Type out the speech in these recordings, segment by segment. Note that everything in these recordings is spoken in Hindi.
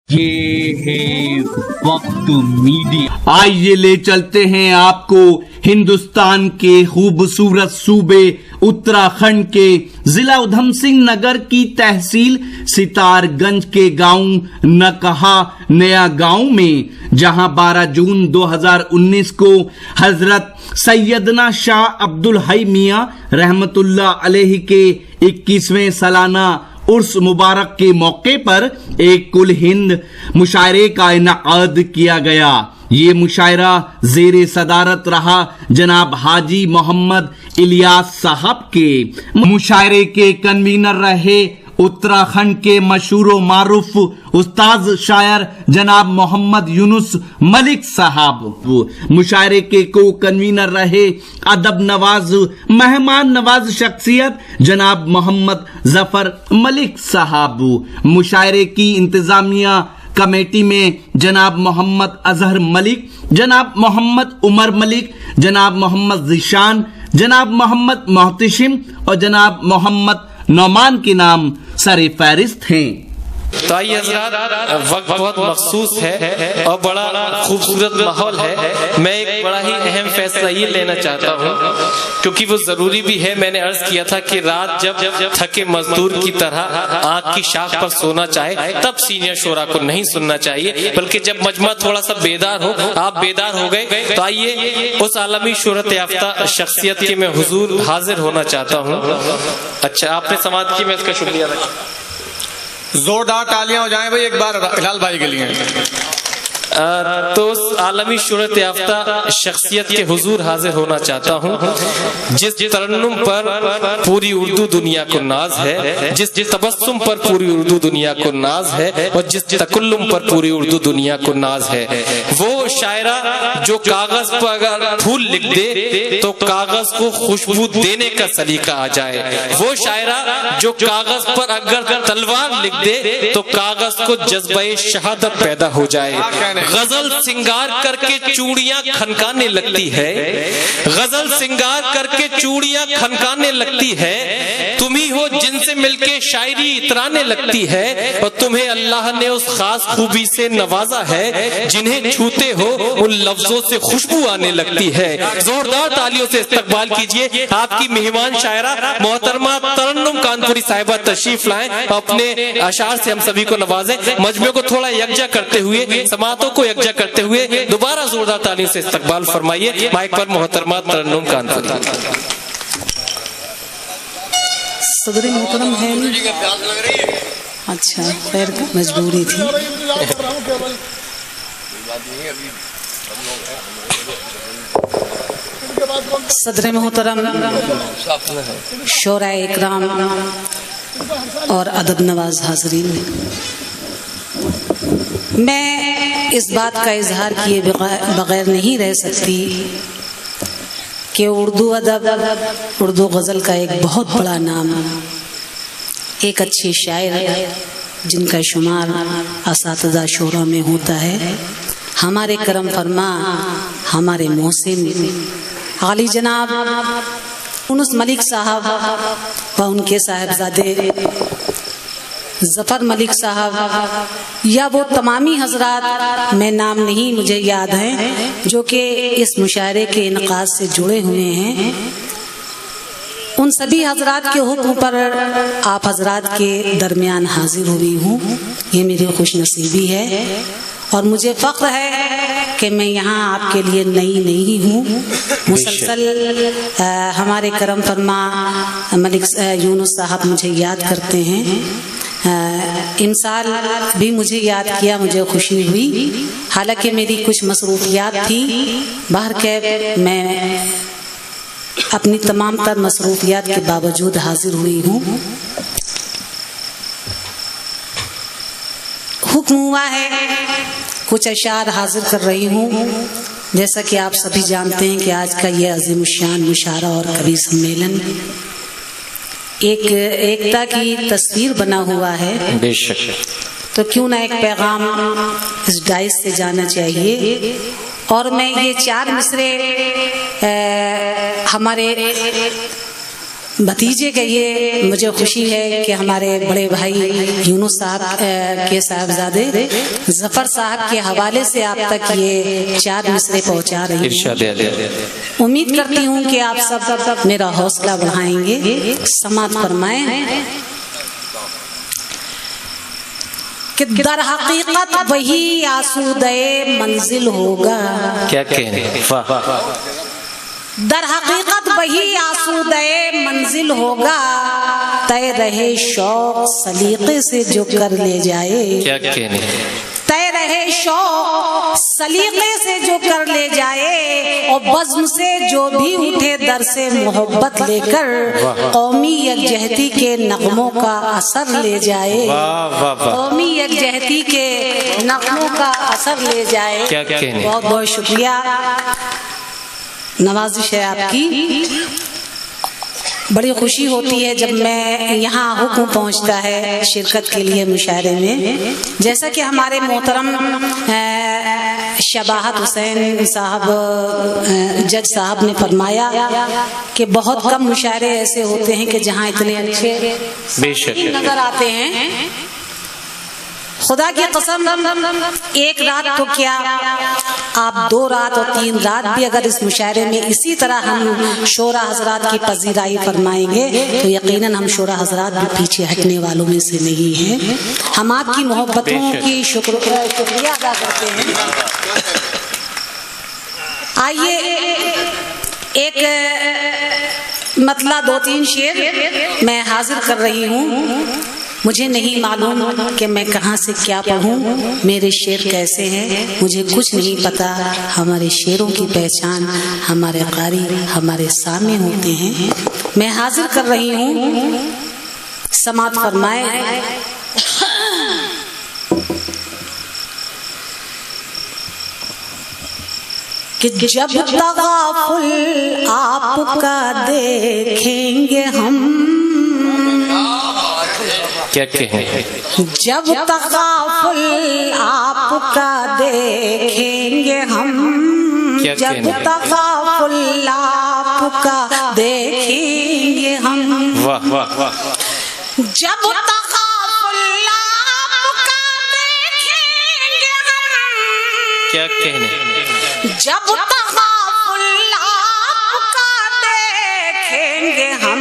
ये है वक्त मीडिया। आइए ले चलते हैं आपको हिंदुस्तान के खूबसूरत सूबे उत्तराखंड के जिला उधम सिंह नगर की तहसील सितारगंज के गांव नकहा नया गांव में, जहां 12 जून 2019 को हजरत सैयदना शाह अब्दुल हई मियां रहमतुल्लाह अलैहि के 21वें सालाना उर्स मुबारक के मौके पर एक कुल हिंद मुशायरे का इनाद किया गया। ये मुशायरा जेरे सदारत रहा जनाब हाजी मोहम्मद इलियास साहब के। मुशायरे के कन्वीनर रहे उत्तराखंड के मशहूर मारूफ उस्ताद शायर जनाब मोहम्मद यूनुस मलिक साहब। मुशायरे के को कन्वीनर रहे अदब नवाज मेहमान नवाज शख्सियत जनाब मोहम्मद जफर मलिक साहब। मुशायरे की इंतजामिया कमेटी में जनाब मोहम्मद अजहर मलिक, जनाब मोहम्मद उमर मलिक, जनाब मोहम्मद जिशान, जनाब मोहम्मद मोहतशिम और जनाब मोहम्मद नौमान के नाम सरे फहरिस्त हैं। तो आइए हज़रात, वक्त बहुत मखसूस है और बड़ा खूबसूरत माहौल है। मैं एक बड़ा ही अहम फैसला ये लेना चाहता हूँ क्योंकि वो जरूरी भी है। मैंने अर्ज किया था कि रात जब थके मजदूर की तरह आंख की शाख पर सोना चाहे तब सीनियर शोरा को नहीं सुनना चाहिए, बल्कि जब मजमा थोड़ा सा बेदार हो, आप बेदार हो गए तो आइए उस आलमी शोहरत याफ्ता शख्सियत के मैं हुजूर हाजिर होना चाहता हूँ। अच्छा, आपने समाज की, मैं इसका शुक्रिया रखा। जोरदार तालियां हो जाएं भाई एक बार हिलाल भाई के लिए। तो उस आलमी शोहरत याफ्ता शख्सियत के हुजूर हाजिर होना चाहता हूँ जिस तरन्नुम पर पूरी उर्दू दुनिया को नाज है, जिस तबस्सुम पर पूरी उर्दू दुनिया को नाज है और जिस तकल्लुम पर पूरी उर्दू दुनिया को नाज है। वो शायरा जो कागज पर अगर फूल लिख दे तो कागज को खुशबू देने का सलीका आ जाए। वो शायरा जो कागज पर अगर तलवार लिख दे तो कागज को जज्बे शहादत पैदा हो जाए। गजल सिंगार करके चूड़ियां खनकाने लगती है, गजल सिंगार करके चूड़ियां खनकाने लगती है। तुम ही हो जिनसे मिलके शायरी इतराने लगती है और तुम्हें अल्लाह ने उस खास खूबी से नवाजा है जिन्हें छूते हो उन लफ्जों से खुशबू आने लगती है। जोरदार तालियों से इस्तकबाल कीजिए आपकी मेहमान शायरा मोहतरमा तरन्नुम कानपुरी साहिबा तशरीफ लाएं, अपने अशार से हम सभी को नवाजें। मजमे को थोड़ा यकजा करते हुए, समातों को यकजा करते हुए दोबारा जोरदार तालियों से इस्तकबाल फरमाइए। माइक पर मोहतरमा तरन्नुम कानपुरी। सदर मोहतरम है नहीं, अच्छा खैर मजबूरी थी। सदर मोहतरम शोरा इकराम और अदब नवाज हाजरीन, मैं इस बात का इजहार किए बगैर नहीं रह सकती कि उर्दू अदब, उर्दू गज़ल का एक बहुत बड़ा नाम, एक अच्छे शायर जिनका शुमार असातिज़ा शोरा में होता है, हमारे करम फरमा, हमारे मोहसिन आली जनाब यूनुस मलिक साहब व उनके साहबजादे जफर मलिक साहब या वो तमामी हजरात, मैं नाम नहीं मुझे याद हैं, जो कि इस मुशायरे के इनकाद से जुड़े हुए हैं। उन सभी हजरात के हुक्म पर आप हजरात के दरमियान हाजिर हुई हूँ। ये मेरी खुशनसीबी है और मुझे फ़ख्र है कि मैं यहाँ आपके लिए नई नहीं हूँ। मुसलसल हमारे करम फरमा मलिक यूनुस साहब मुझे याद करते हैं। इमसाल भी मुझे याद किया, मुझे खुशी हुई। हालांकि मेरी कुछ मसरूफियात थी, बाहर के मैं अपनी तमाम तर मसरूफियात के बावजूद हाजिर हुई हूँ। हुक्म हुआ है, कुछ अशार हाजिर कर रही हूँ। जैसा कि आप सभी जानते हैं कि आज का ये अज़ीमुश्शान मुशायरा और कवि सम्मेलन एक एकता की तस्वीर बना हुआ है, बेशक, तो क्यों ना एक पैगाम इस डाइस से जाना चाहिए। और मैं ये 4 मिसरे हमारे भतीजे के ये मुझे खुशी है कि हमारे बड़े भाई यूनुस साहब के साहबजादे जफर साहब के हवाले से आप तक ये 4 मिसरे पहुंचा रही हूँ। उम्मीद करती हूँ कि आप सब मेरा हौसला बढ़ाएंगे। समात फरमाएं कि दर हकीकत वही आसूदे मंजिल होगा। क्या कहने, वाह। दर हकीकत वही आसूदे मंजिल होगा, तय रहे शौक सलीके से जो कर ले जाए। क्या कहने, तय रहे शौक सलीके से जो कर ले जाए, और बज़्म से जो भी उठे दर से मोहब्बत लेकर, कौमी यकजहती के नगमों का असर ले जाए। कौमी यकजहती के नगमों का असर ले जाए। क्या कहने, बहुत बहुत शुक्रिया, नवाजिश है आपकी। बड़ी खुशी होती है जब मैं यहाँ हुक्म पहुँचता है शिरकत के लिए मुशायरे में। जैसा कि हमारे मोहतरम शबाहत हुसैन साहब जज साहब ने फरमाया कि बहुत कम मुशायरे ऐसे होते हैं कि जहाँ इतने अच्छे बेशक नजर आते हैं। खुदा की कसम, एक रात तो क्या, आप 2 रात और 3 रात भी अगर इस मुशायरे में इसी तरह हम शोरा हजरात की पजीराई फरमाएंगे तो यकीनन हम शोरा हजरात भी पीछे हटने वालों में से नहीं हैं। हम आपकी मोहब्बतों की शुक्रिया अदा करते हैं। आइए एक मतला 2-3 शेर मैं हाजिर कर रही हूँ। मुझे नहीं मालूम कि मैं कहाँ से क्या पढ़ूं, मेरे शेर कैसे हैं, मुझे कुछ नहीं पता। हमारे शेरों की पहचान हमारे कारी हमारे सामने होते हैं। मैं हाजिर कर रही हूँ, समात फरमाए। कि जब तगाफुल आपका देखेंगे हम, क्या कहें, जब तगाफुल आपका देखेंगे हम, जब तगाफुल आपका देखेंगे हम, वाह वाह वाह, जब तगाफुल आपका देखेंगे हम, क्या कहने, जब तगाफुल आपका देखेंगे हम,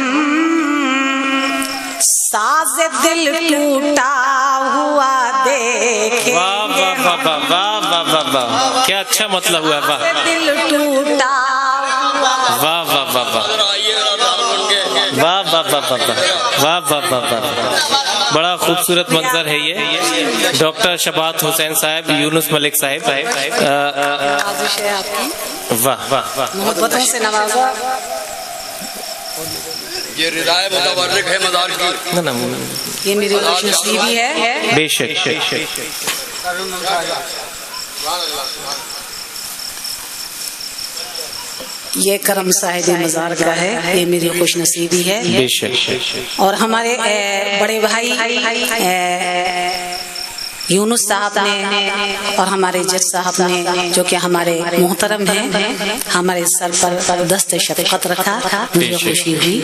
साज़ दिल टूटा हुआ देखेंगे। वाह वाह वाह वाह वाह वाह वाह वाह, क्या अच्छा मतलब हुआ, वाह, दिल टूटा वाह वाह वाह वाह वाह वाह वाह वाह वाह वाह वाह, बड़ा खूबसूरत मंजर है ये। डॉक्टर शबाहत हुसैन साहब, यूनुस मलिक साहब, वाह वाह वाह, मोहब्बतों से नवाजा। ये रिदाए मुतवर्रिक है मज़ार की। ना ये मेरी खुशनसीबी है। बेशक, ये करम साहिब मज़ार का है, ये मेरी खुशनसीबी है। बेशक। और हमारे बड़े भाई यूनुस साहब ने और हमारे जज साहब ने, जो कि हमारे मोहतरम हैं, हमारे सर पर दस्ते शफ़क़त रखा, मुझे खुशी हुई।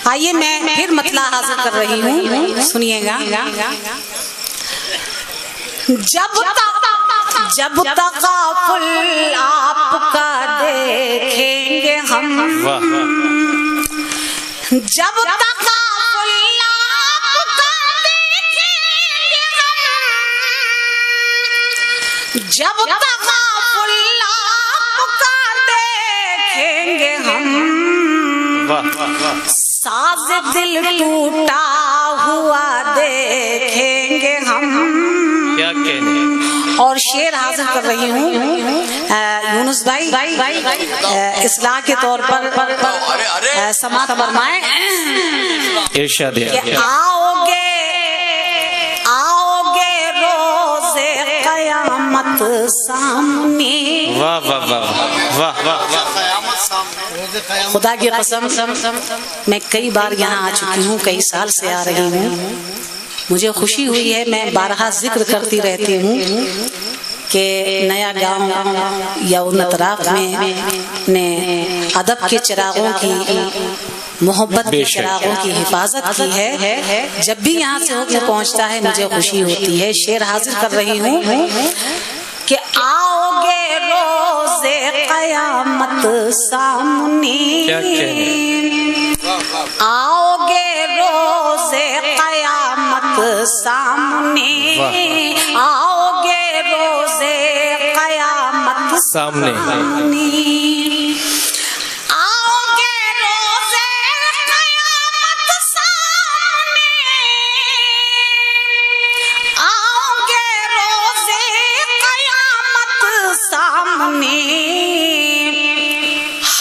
आइए मैं फिर मतला हाजिर कर रही हूँ, सुनिएगा। जब तगाफुल आपका देखेंगे हम, जब तगाफुल आपका देखेंगे हम, जब तगाफुल आपका देखेंगे हम, साज़ दिल टूटा हुआ देखेंगे हम, क्या कहने। और शेर हाजिर कर रही हूँ यूनुस भाई, इस्लाह के तौर पर समात फरमाए। इरशाद है, आओगे आओगे रोज़े क़यामत सामने। वाह वाह वाह वाह वाह, खुदा की कसम, मैं कई बार यहाँ आ चुकी हूँ, कई साल से आ रही हूँ। मुझे खुशी हुई है, मैं बारहा जिक्र करती रहती हूँ कि नया गांव या उन्नतराफ में ने अदब के चिरागों की, मोहब्बत के चिरागों की हिफाजत की है। जब भी यहाँ से होकर पहुँचता है मुझे खुशी होती है। शेर हाजिर कर रही हूँ कि आओगे रोज़े क़यामत सामने, आओगे रोज़े क़यामत सामने, आओगे रोज़े क़यामत सामने, आओगे रोज़े क़यामत सामने, आओगे रोज़े क़यामत सामने,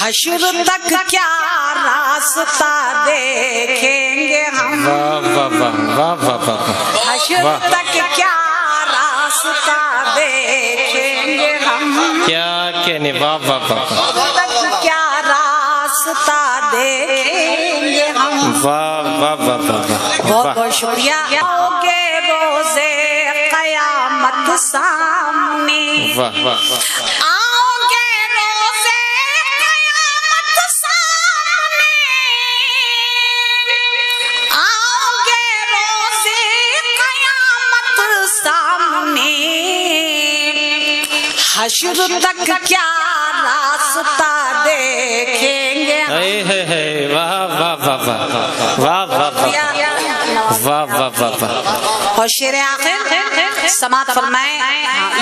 हश्र तक क्या रास्ता देखेंगे हम, हश्र तक क्या रास्ता देखेंगे हम, क्या कहने, वाह वाह वाह, तक क्या रास्ता देखेंगे हम। वाह वाह वाह वाह, बहुत बहुत शुक्रिया। आओगे रोज़े क़यामत सामने, वाह वाह, आओगे रोज़े क़यामत सामने, आओगे रोज़े क़यामत सामने, हश्र तक क्या रास्ता देखेंगे हम। है वाह वाह वाह वाह वाह वाह वाह वाह वाह। और शेर आखिर समात फरमाए,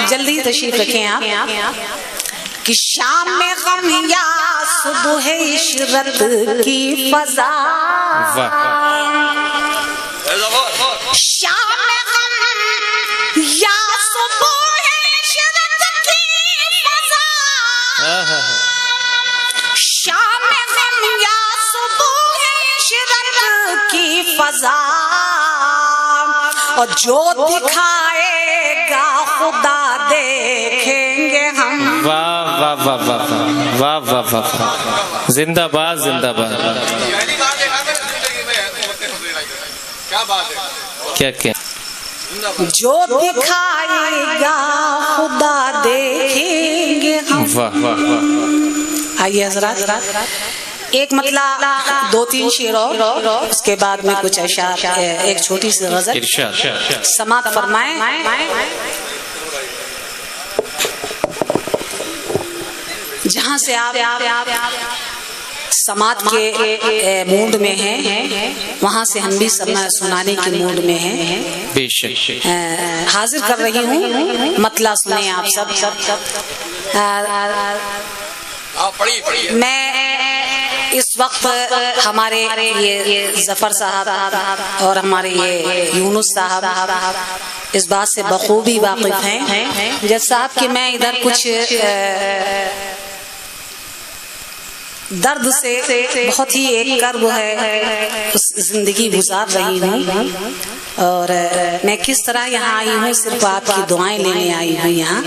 जल्दी तशरीफ रखें आप, कि शाम में गम या सुबह इशरत की फजा, शाम में गम या सुबह इशरत की फजा, शाम में गम या सुबह इशरत की फजा, और जो दिखाएगा खुदा देखेंगे हम। वाह वाह वाह वाह वाह वाह वाह, जिंदाबाद जिंदाबाद। क्या बात है, क्या क्या, जो दिखाएगा खुदा देखेंगे हम। वाह वाह वाह। आइए हज़रात, एक मतला, दो तीन शेर और उसके बाद में कुछ अशार, एक छोटी सी गजल इरशाद, समात फरमाएं। जहाँ से आप समात के मूड में हैं, वहाँ से हम भी सुनाने के मूड में हैं। बेशक हाजिर कर रही हूँ, मतला सुने आप सब। मैं इस वक्त हमारे ये जफर साहब और हमारे ये यूनुस साहब इस बात से बखूबी वाकिफ हैं जज साहब कि मैं इधर कुछ दर्द से बहुत ही एक कर्ब है उस जिंदगी गुजार रही हूँ, और मैं किस तरह यहाँ आई हूँ सिर्फ आपकी दुआएं लेने आई हूँ यहाँ।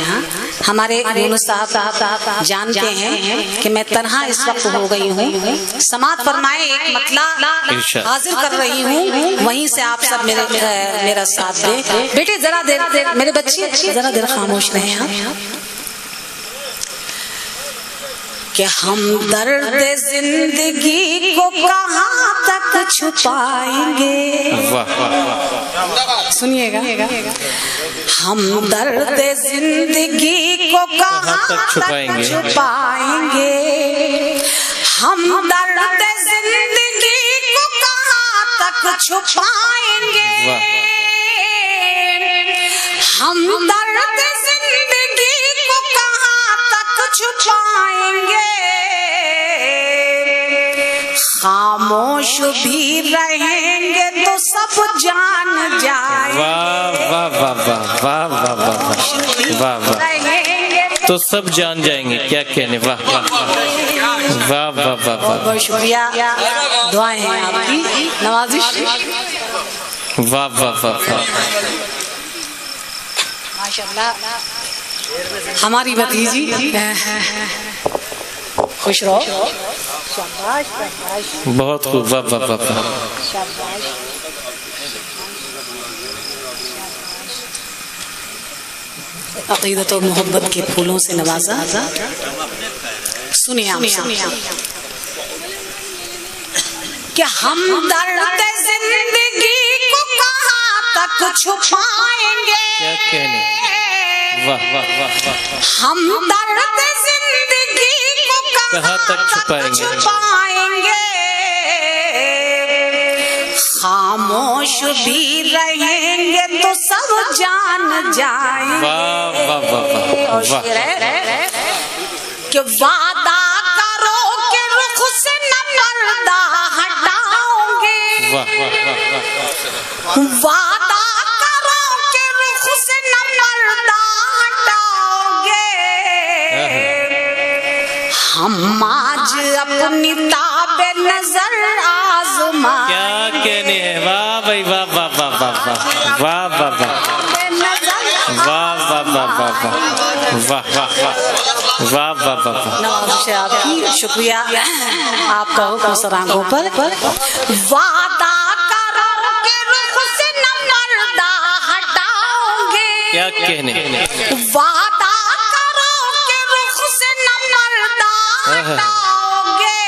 हमारे यूनुस साहब जानते हैं कि मैं तन्हा इस वक्त हो गई हूँ। समात फरमाए, एक मतला हाजिर कर रही हूँ, वहीं से आप सब मेरा साथ दें। बेटे जरा देर मेरे बच्चे जरा देर खामोश रहे हैं कि हम दर्द जिंदगी को कहाँ तक छुपाएंगे। सुनिएगा, हम दर्द जिंदगी को कहाँ तक छुपाएंगे, हम दर्द जिंदगी को कहाँ तक छुपाएंगे, हम दर्द जिंदगी को कहाँ तक छुपाएंगे, खामोश भी रहेंगे तो सब जान जाएंगे। वाह वाह वाह वाह वाह वाह वाह वाह वाह, तो सब जान जाएंगे। क्या कहने, वाह वाह वाह वाह वाह वाह। बहुत शुक्रिया, दुआएं हैं आपकी, नवाजिश। वाह वाह वाह वाह, माशाल्लाह। हमारी भतीजी खुश रहो। शाबाश शाबाश, बहुत खूब, वाह वाह वाह वाह। शाबाश। अक़ीदत और मोहब्बत के फूलों से नवाजा। सुनिए आप कि हम दर्द जिंदगी को कहाँ तक छुपाएंगे। क्या कहने, वाह वाह वाह वाह। हम दर्द जिंदगी को कहाँ तक छुपाएंगे। खामोश भी रहेंगे तो सब जान जाएंगे। वाह वाह वाह वाह वाह। कि वादा करो कि रुख से न पर्दा हटाओगे। वाह वाह वाह वाह। वादा करो कि रुख से न पर्दा हटाओगे। हम आज अपनी ताबे नजर आजमा। क्या कहने हैं, वाह भाई वाह वाह वाह वाह वाह वाह वाह वाह वाह वाह वाह वाह वाह वाह वाह वाह वाह। नवाज़ आपकी शुक्रिया, आपका हुक्म सर आंखों पर। वादा करो कि रुख से न पर्दा हटाओगे। क्या कहने, वादा करो कि रुख से न पर्दा हटाओगे।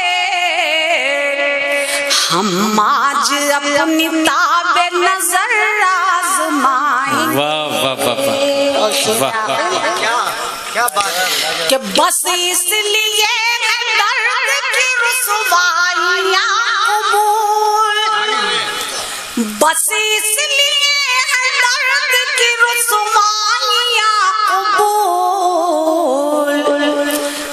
हम आज अपनी ताबे नजर आजमाएंगे। वाह वाह वाह वाह वाह। कि बस इसलिए है दर्द की रुसवाइयाँ कबूल। बस इसलिए है दर्द की रुसवाइयाँ कबूल।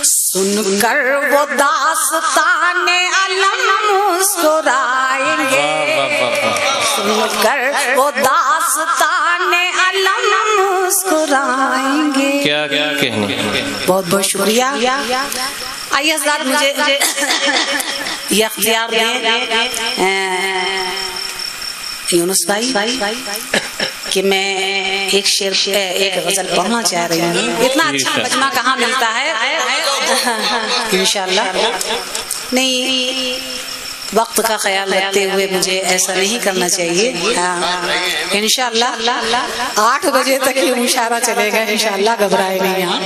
सुनकर वो दास्ताने अलम मुस्कुराएंगे। सुनकर वो दास्ताने अलम मुस्कुराएंगे। क्या क्या कहने, बहुत बहुत शुक्रिया। आइए हज़रात, मुझे ये अख्तियार दें यूनुस भाई कि मैं एक शेर एक गजल पढ़ना चाह रही हूँ। इतना अच्छा मजमा कहाँ मिलता है इंशाअल्लाह। नहीं, वक्त का ख्याल रखते हुए मुझे ऐसा नहीं करना चाहिए। इंशाअल्लाह 8 बजे तक ही मुशायरा चलेगा इंशाअल्लाह, घबराए नहीं यहाँ।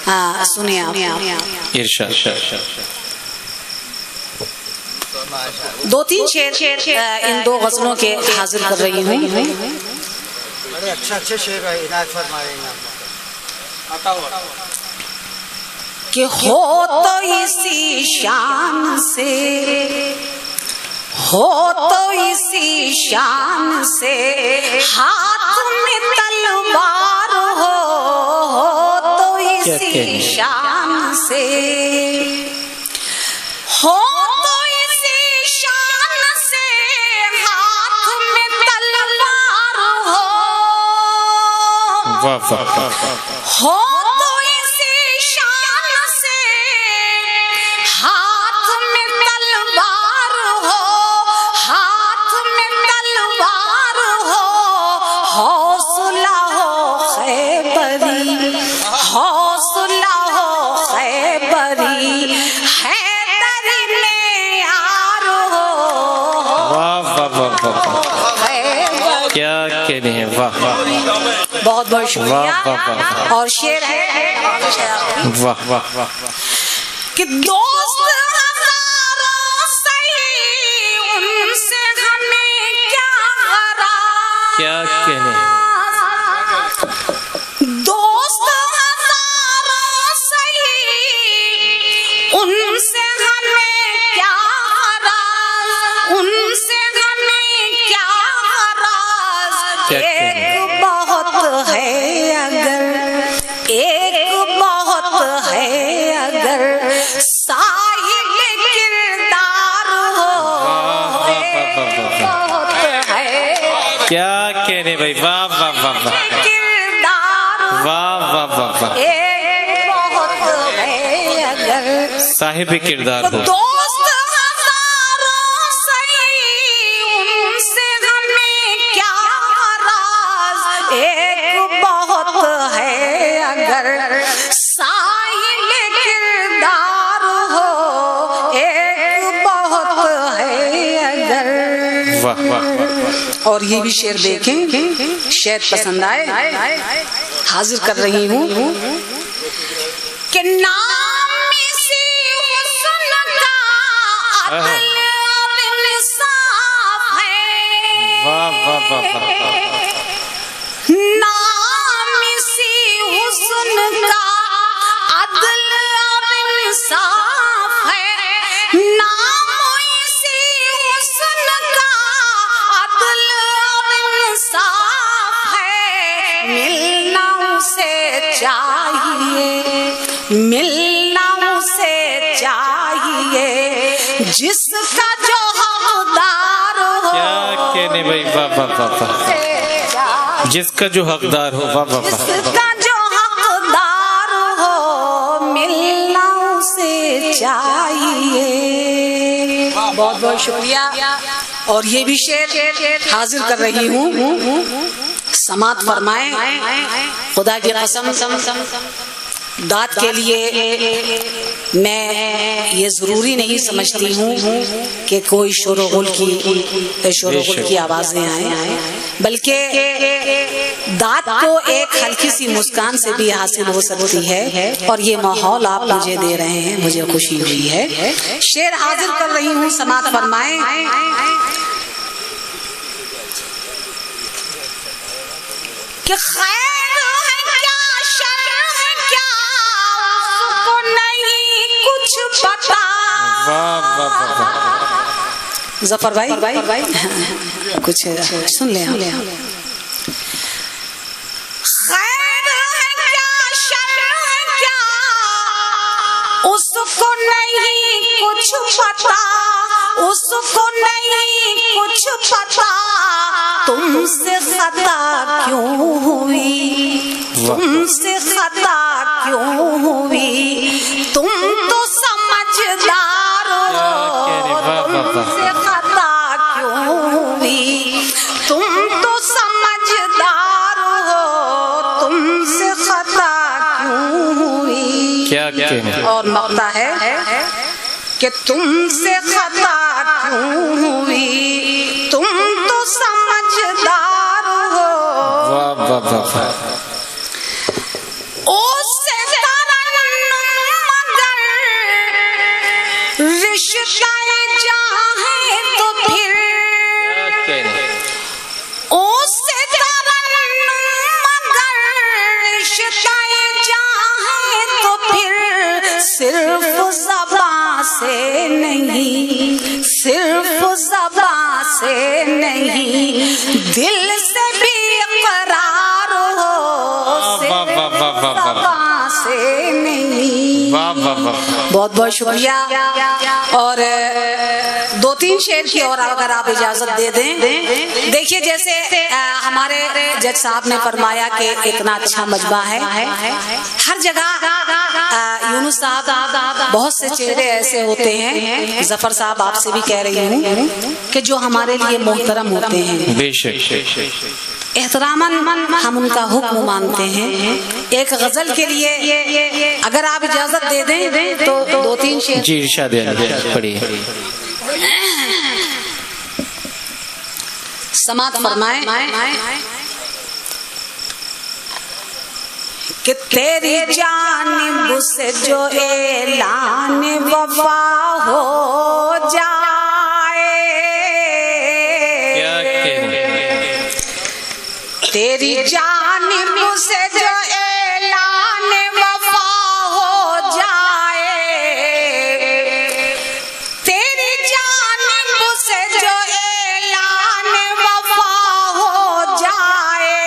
हाँ सुनिए आप। इरशाद। 2-3 शेर इन 2 गजलों के हाजिर कर रही हूँ। बड़े अच्छे शेर इनायत फरमाएंगे कि हो तो इसी शान से, हो तो इसी शान से हाथ में तलवार हो तो इसी शान से, हो तो इसी शान से हाथ में तलवार हो। वाह वाह वाह। हो तो इसी शान से हाथ में तलवार हो, हाथ में तलवार हो। हौसला हो खैबरी, हौसला हो खैबरी, हैदरी में यार हो। वाह वाह वाह वाह। क्या कहने हैं, वाह वाह। बहुत बहुत शुक्रिया। वाह वाह वाह। और शेर है वाह वाह वाह। कि दोस्त हजारों सही उनसे हमें क्या गराज। क्या कहने, दोस्त हजारों सही उनसे हमें क्या गराज, उनसे हमें क्या गराज। एक बहुत है अगर, एक बहुत है अगर साहिब किरदार हो। बहुत है क्या कहने भाई, वाह वाह वाह वाह किरदार, वाह वाह वाह वाह। एक बहुत है अगर साहिब किरदार हो। दोस्त हजारों सही उनसे हमें क्या राज। एक बहुत है अगर साहिब किरदार हो, एक बहुत है अगर। वाह वाह वाह। और ये भी शेर देखें, शायद पसंद आए। हाजिर कर रही हूँ कि नाम से हुस्न का अदल और इंसाफ है। वाह वाह वाह वाह। नाम से हुस्न का अदल और इंसाफ है। नाम से हुस्न का अदल और इंसाफ है। मिलना उसे चाहिए, मिलना उसे चाहिए जिसका जो हकदार हो। क्या कहने भाई, वाह वाह वाह वाह। जिसका जो हकदार हो, वाह वाह वाह। जिसका जो हकदार हो मिलना उसे चाहिए। बहुत बहुत शुक्रिया। और ये भी शेर हाजिर कर रही हूँ, समात फरमाएं। खुदा की कसम दाद के लिए मैं ये ज़रूरी नहीं समझती हूँ कि कोई शोरगुल की आवाज़ें आए, बल्कि दाद को एक हल्की सी मुस्कान से भी हासिल हो सकती है। और ये माहौल आप मुझे दे रहे हैं, मुझे खुशी हुई है। शेर हाजिर कर रही हूँ, समात फरमाएं। कि खैर है क्या, शर है क्या, उसको नहीं कुछ पता। वाह वाह वाह। जफर भाई कुछ सुन ले। खैर है क्या, शर है क्या, उसको नहीं कुछ पता, उसको नहीं कुछ पता। तुमसे खता क्यों हुई, तुमसे खता क्यों हुई, तुम तो समझदार हो। तुमसे खता क्यों हुई, तुम तो समझदार हो, तुमसे खता क्यों हुई। क्या कहने। और मकता है कि तुमसे खता क्यों हुई, तुम तो समझदार हो। वाह वाह वाह। उससे तरन्नुम मगर रिश्ता चाहे तो फिर, उससे तरन्नुम मगर रिश्ता चाहे तो फिर सिर्फ ज़बां से नहीं, सिर्फ ज़बां से नहीं, दिल से भी इक़रार हो। सिर्फ ज़बां से नहीं। वाह वाह वाह। बहुत बहुत शुक्रिया। और दो तीन शेर की और अगर आप इजाजत दे दें। देखिए जैसे हमारे जज साहब ने फरमाया कि इतना अच्छा मजबा है, हर जगह यूनुस साहब बहुत से चेहरे ऐसे होते हैं, जफर साहब आपसे भी कह रही हूँ कि जो हमारे लिए मोहतरम होते हैं, बेशक एहतरामन हम उनका हुक्म मानते हैं। एक गजल के लिए अगर आप इजाजत दे दें तो दो तीन शेर जी इरशाद पढ़िए। समात फरमाएं कि तेरी जानिब से जो ऐलान वफा हो जाए, क्या कहने। तेरी जानिब से जो ऐलान वफा हो जाए, तेरी जानिब से जो ऐलान वफा हो जाए,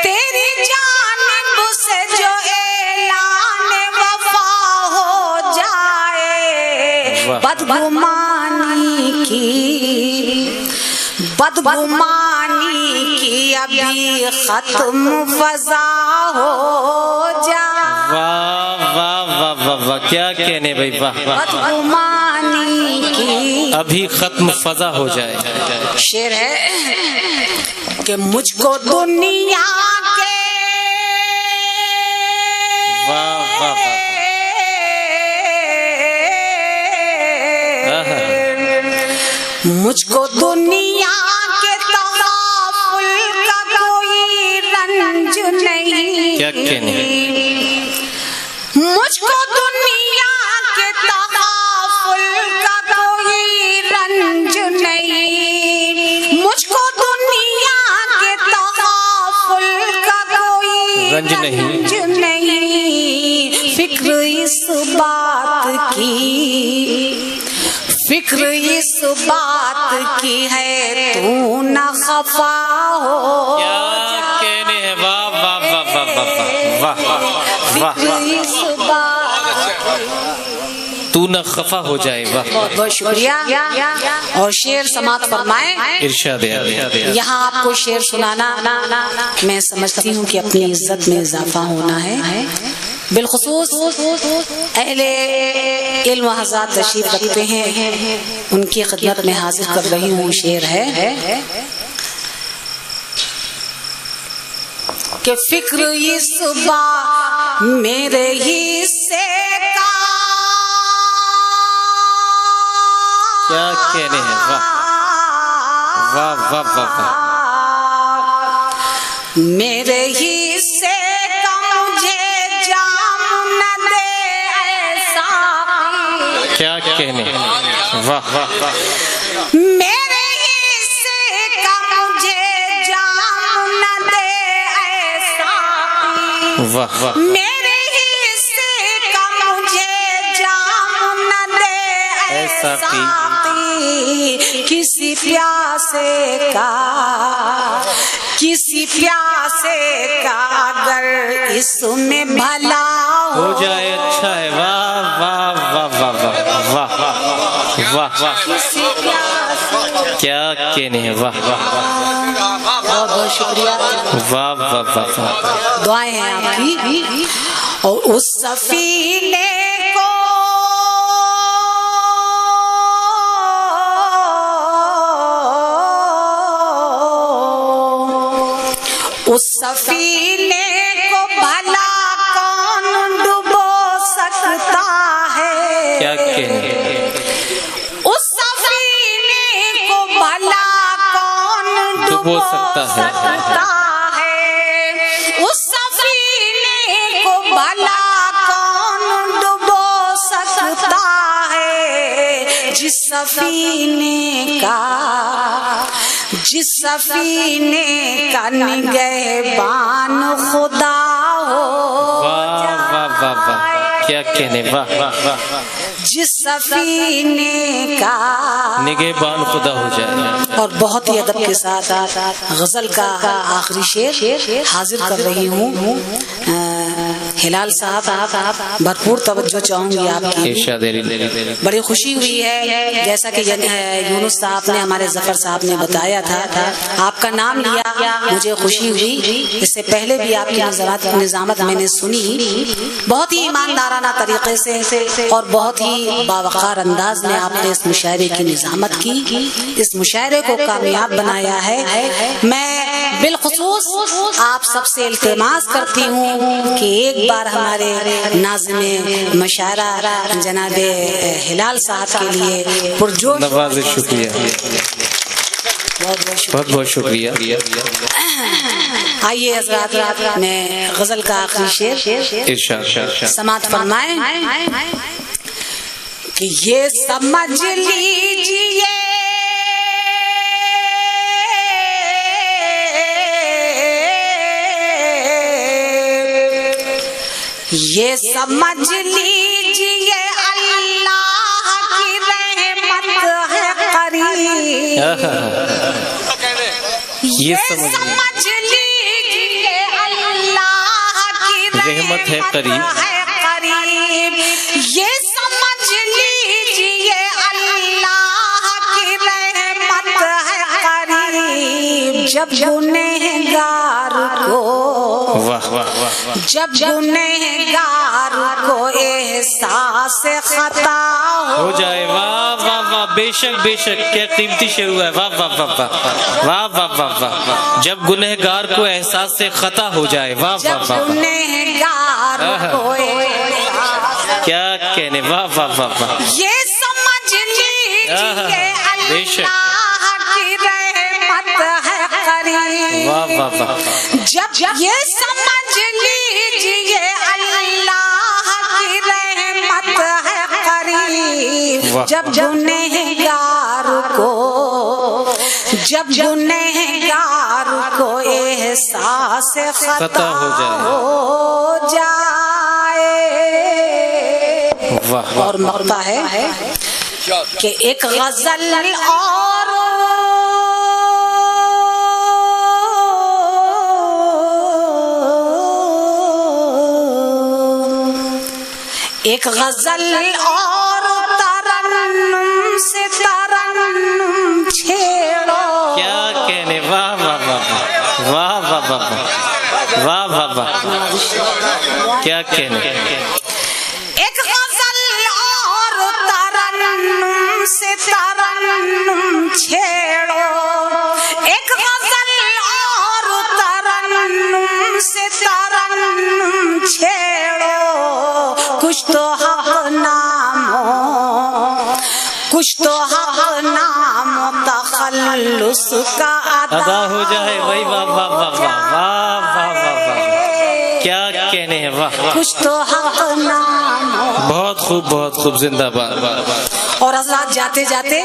तेरी जानिब से जो ऐलान वफा हो जाए, बदगुमानी की अभी खत्म फजा हो जाए। वाह वाह वाह वाह वाह। क्या कहने भाई, वाह वाह। बदगुमानी की अभी खत्म फजा हो जाए। शेर है कि मुझको दुनिया के वाह वाह वाह। मुझको दुनिया के रंज नहीं, क्या कहने, मुझको दुनिया के तगाफुल का कोई रंज नहीं, मुझको दुनिया के तगाफुल का कोई रंज नहीं। फिक्र इस बात की, फिक्र इस बात की है तू न खफा हो। क्या कहने हैं, वाह वाह वाह वाह वाह वाह वाह, इस बात तू न खफा हो जाए, वाह। बहुत बहुत शुक्रिया। और शेर समाप्त फरमाएं। इरशाद है। यहाँ आपको शेर सुनाना मैं समझती हूँ कि अपनी इज्जत में इजाफा होना है। बिलखुसूस अहले इल्म हज़रात तशरीफ रखते हैं, उनकी खिदमत में हाजिर कर रही हूँ। शेर है कि फिक्र इस बात मेरे हिस्से का, क्या कहने हैं, वाह वाह वाह वाह वाह, मेरे हिस्से का मुझे जाम न दे ऐसा, क्या कहने, वाह वाह वाह, मेरे हिस्से का मुझे जाम न दे ऐसा, वाह वाह, मेरे हिस्से का मुझे जाम न दे ऐसा, किसी प्यासे का, किसी प्यासे का अगर इसमें भला हो जाए अच्छा है, वाह वाह वाह वाह वाह वाह वाह वाह, किसी प्यासे, क्या कहने हैं, वाह वाह, बहुत बहुत शुक्रिया। वाह वाह वाह वाह, दुआएं हैं आपकी। और उस सफीने को उस सफीने को भला कौन डुबो सकता है, क्या कहने, उस सफीने को भला कौन डुबो सकता है, उस सफीने को भला कौन डुबो सकता है, जिस सफीने का, जिस सफीने का निगहबान खुदा हो। वाह वाह वाह वाह, क्या कहने, वाह वाह वाह, जिस सफीने का निगहबान खुदा हो जाए। और बहुत ही अदब के साथ गजल का आखिरी शेर हाजिर कर रही हूँ। हिलाल साहब, भरपूर तवज्जो चाहूंगी आपकी। इरशाद है। बड़ी खुशी हुई है, जैसा कि यूनुस साहब ने, हमारे जफर साहब ने बताया था, आपका नाम लिया, मुझे खुशी हुई। इससे पहले भी आपकी निजामत मैंने सुनी, बहुत ही ईमानदाराना तरीके से और बहुत ही बावकार अंदाज में आपने इस मुशायरे की निजामत की, इस मुशायरे को कामयाब बनाया है। मैं बिलखुसूस आप सबसे इल्तिमास करती हूँ कि एक बार हमारे नाज़िम मुशायरा जनाबे हिलाल साहब के लिए पुरजोश नवाज़, शुक्रिया, बहुत बहुत शुक्रिया। आइए हज़रात, मैं गजल का आखिरी शेर इरशाद समात फरमाएं कि ये समझ लीजिए ये समझ लीजिए अल्लाह की रहमत है करीब, ये समझ लीजिए अल्लाह की रहमत है करीब, ये समझ लीजिए अल्लाह की रहमत है करीब, जब गुनहगार को, वाह वाह वाह, जब गुनहगार को एहसास खता हो जाए, वाह वाह वाह, बेशक बेशक, क्या कीमती शेर हुआ है, वाह वाह वाह वाह वाह वाह वाह वाह, जब गुनहगार को एहसास से खता हो जाए, वाह वाह वाह, गुनहगार को क्या कहने, वाह वाह वाह वाह, ये समझ लीजिए अल्लाह की रहमत है करीब। वाह वाह वाह। जब ये समझ लीजिए अल्लाह की रहमत है करीब। वाह। जब गुनहगार को एहसास खता हो जाए। वाह। और मरता है कि एक गजल और एक गजल और तरन्नुम से तरन्नुम छेड़ो। क्या कहने, वाह वाह वाह वाह वाह वाह वाह वाह वाह, क्या कहने। एक गजल और तरन्नुम से तरन्नुम छेड़ो। एक गजल और तरन्नुम से तरन्नुम छेड़ो। कुछ तो हक नामो तखल्लुस का अदा हो जाए। वही वाह वाह वाह वाह वाह वाह वाह, क्या कहने हैं, वाह। कुछ तो हक नामो। बहुत खूब जिंदाबाद। और हज़रात जाते जाते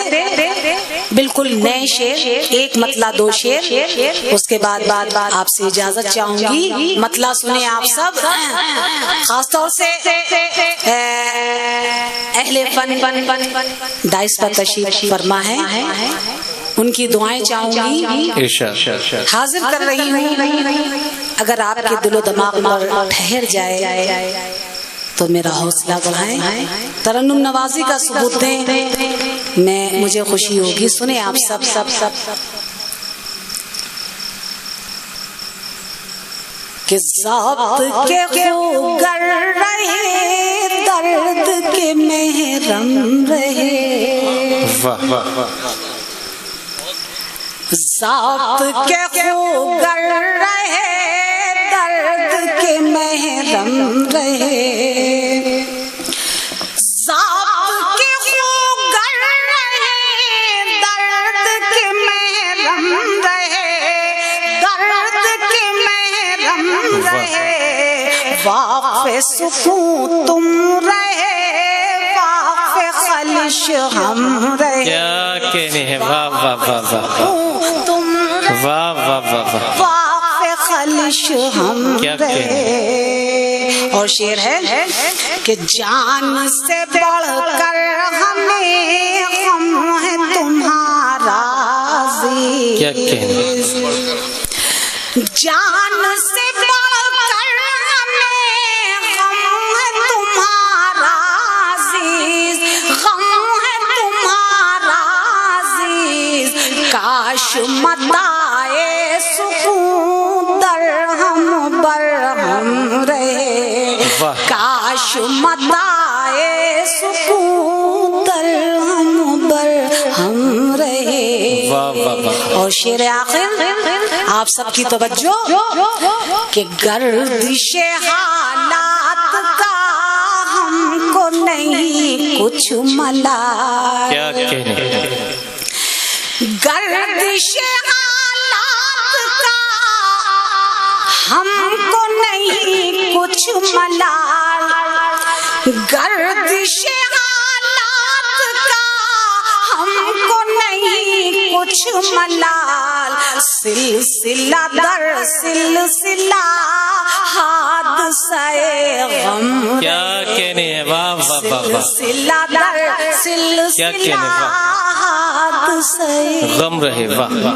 बिल्कुल नए शेर, एक मतला दो शेर, उसके बाद आपसे इजाजत चाहूंगी। मतला सुने आप सब, खासतौर से अहले फन दाइस पर तशरीफ फरमा है, उनकी दुआएं चाहूंगी, हाजिर कर रही हूँ। अगर आपके दिलो दिमाग पर ठहर जाए तो मेरा हौसला बढ़ाएं, तरन्नुम नवाजी का सबूत दें, मुझे खुशी होगी। सुने आप सब कि ज़ात के खो कर रहे, दर्द के महरम रहे। ज़ात के खो कर रहे, दर्द के महरम रहे। ज़ात के खो कर रहे, दर्द के महरम रहे। दर्द के महरम रहे। वाक़े सुकून तुम रहे, वाक़े खलिश हम रहे। क्या कहने हैं, वाह वाह वाह वाह, तुम वाह वाह वाह वाह, वाक़े खलिश हम रहे। और शेर है कि जान से बढ़कर हमें गम है तुम्हारा अज़ीज़। क्या कहने। जान से बढ़कर हमें गम है तुम्हारा अज़ीज़, गम है तुम्हारा अज़ीज़। काश मताए सुकून दरहम बरहम रहे। काश मताए सुकून दरहम बरहम रहे। और शेर आखिर आप सबकी तवज्जो कि गर्दिशे हालात का हमको नहीं कुछ मला। क्या कहने। गर्दिशे हालात का हमको नहीं कुछ मलाल। गर्दिशे हालात का हमको नहीं कुछ मलाल। सिलसिला दर सिलसिला हादसाए गम। क्या कहने हैं, वाह वाह वाह वाह, सिलसिला दर सिलसिला हादसाए गम रहे। वाह वाह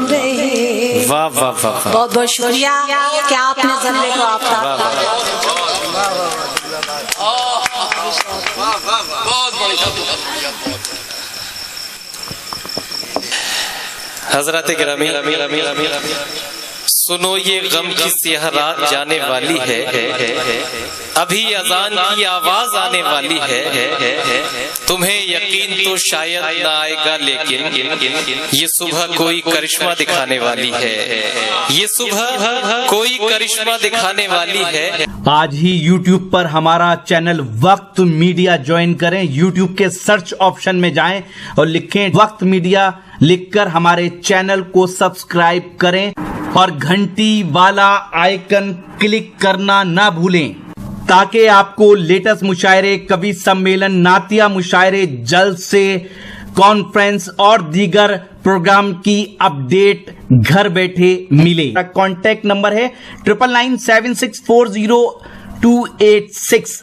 वाह वाह वाह, बहुत बहुत शुक्रिया कि आपने जर्रे को आफ्ताब। हज़रत गिरामी, सुनो ये गम की स्याह रात जाने वाली है, अभी अजान की आवाज आने वाली है। तुम्हें यकीन तो शायद ना आएगा, लेकिन ये सुबह कोई करिश्मा दिखाने वाली है। ये सुबह कोई करिश्मा दिखाने वाली है। आज ही YouTube पर हमारा चैनल वक्त मीडिया ज्वाइन करें। YouTube के सर्च ऑप्शन में जाएं और लिखें वक्त मीडिया, लिखकर हमारे चैनल को सब्सक्राइब करें। और घंटी वाला आइकन क्लिक करना ना भूलें ताकि आपको लेटेस्ट मुशायरे, कवि सम्मेलन, नातिया मुशायरे, जलसे, कॉन्फ्रेंस और दीगर प्रोग्राम की अपडेट घर बैठे मिले। कॉन्टैक्ट नंबर है 9997640286।